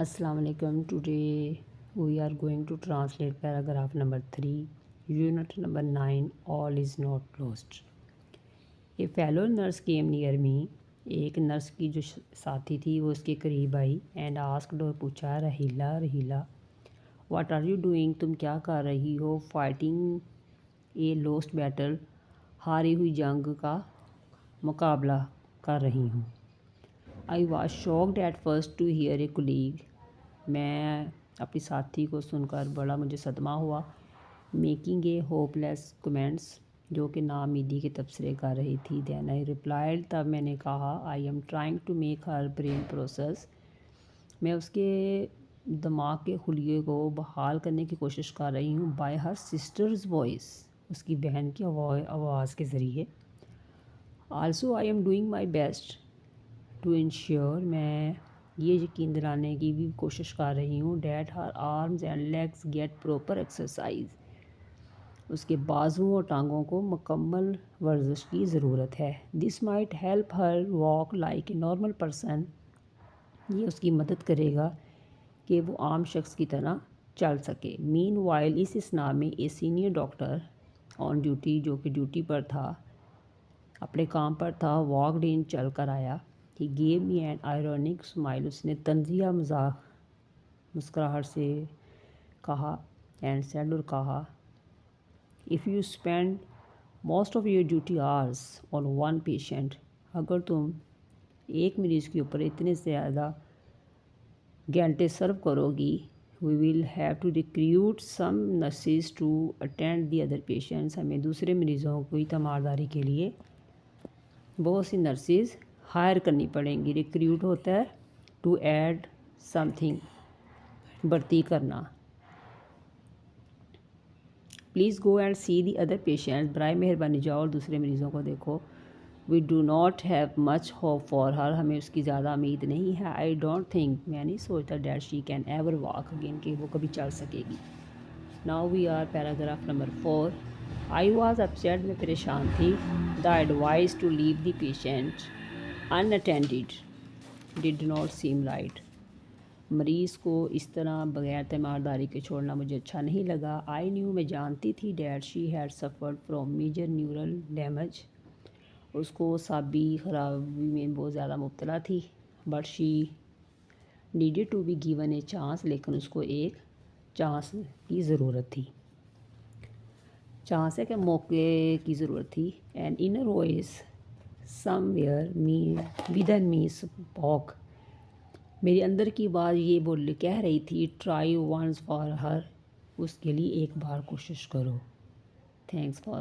Assalamu alaikum. Today we are going to translate paragraph number 3, unit number 9. All is not lost. A fellow nurse came near me. एक nurse की जो साथी थी वो उसके करीब आई एंड आस्क्ड और पूछा, रहीला रहीला व्हाट आर यू डूइंग, तुम क्या कर रही हो? फाइटिंग ए लॉस्ट बैटल, हारी हुई जंग का मुकाबला कर रही हूँ. I was shocked at first to hear a colleague, मैं अपनी साथी को सुनकर बड़ा मुझे सदमा हुआ. मेकिंग ए होपलेस कमेंट्स, जो कि नाउमीदी के तबसरे कर रही थी. देन आई रिप्लाइड, तब मैंने कहा, I am trying to make her brain process, मैं उसके दिमाग के खुलिये को बहाल करने की कोशिश कर रही हूँ. बाय हर सिस्टर्स वॉइस, उसकी बहन की आवाज़ के ज़रिए. Also I am doing my best to ensure, मैं ये यकीन दिलाने की भी कोशिश कर रही हूँ, that her arms and legs get proper exercise, उसके बाजुओं और टांगों को मुकम्मल वर्जिश की ज़रूरत है. This might help her walk like a normal person, ये उसकी मदद करेगा कि वो आम शख्स की तरह चल सके. मीन वाइल, इस असना में a senior doctor on duty, जो कि ड्यूटी पर था, अपने काम पर था, वॉकड इन, चल कर आया. He gave me an ironic smile, उसने तंजिया मजाक मुस्कुराहट से कहा. एंड सेड, और कहा, if you spend most of your duty hours on one patient, अगर तुम एक मरीज़ के ऊपर इतने ज़्यादा घंटे सर्व करोगी, we will have to recruit some nurses to attend the other patients, हमें दूसरे मरीज़ों की तीमारदारी के लिए बहुत सी नर्सेज हायर करनी पड़ेंगी. रिक्रूट होता है टू ऐड समथिंग, भर्ती करना. Please go and see the other patients, बराए मेहरबानी जाओ और दूसरे मरीज़ों को देखो. We do not have much hope for her, हमें उसकी ज़्यादा उम्मीद नहीं है. आई डोंट थिंक, मैं नहीं सोचता, that she can ever walk again, कि वो कभी चल सकेगी. Now we are paragraph number 4. I was upset, मैं परेशान थी. The advice to leave the patient unattended did not seem right, मरीज़ को इस तरह बग़ैर तीमारदारी के छोड़ना मुझे अच्छा नहीं लगा. आई न्यू, मैं जानती थी, that she had suffered from major neural damage, उसको साबी खराबी में बहुत ज़्यादा मुब्तला थी. But she needed to be given a chance, लेकिन उसको एक चांस की ज़रूरत थी. चांस है कि मौके की ज़रूरत थी. And inner voice somewhere me within me spoke, मेरे अंदर की बात ये बोल कह रही थी, ट्राई वंस फॉर हर, उसके लिए एक बार कोशिश करो. Thanks for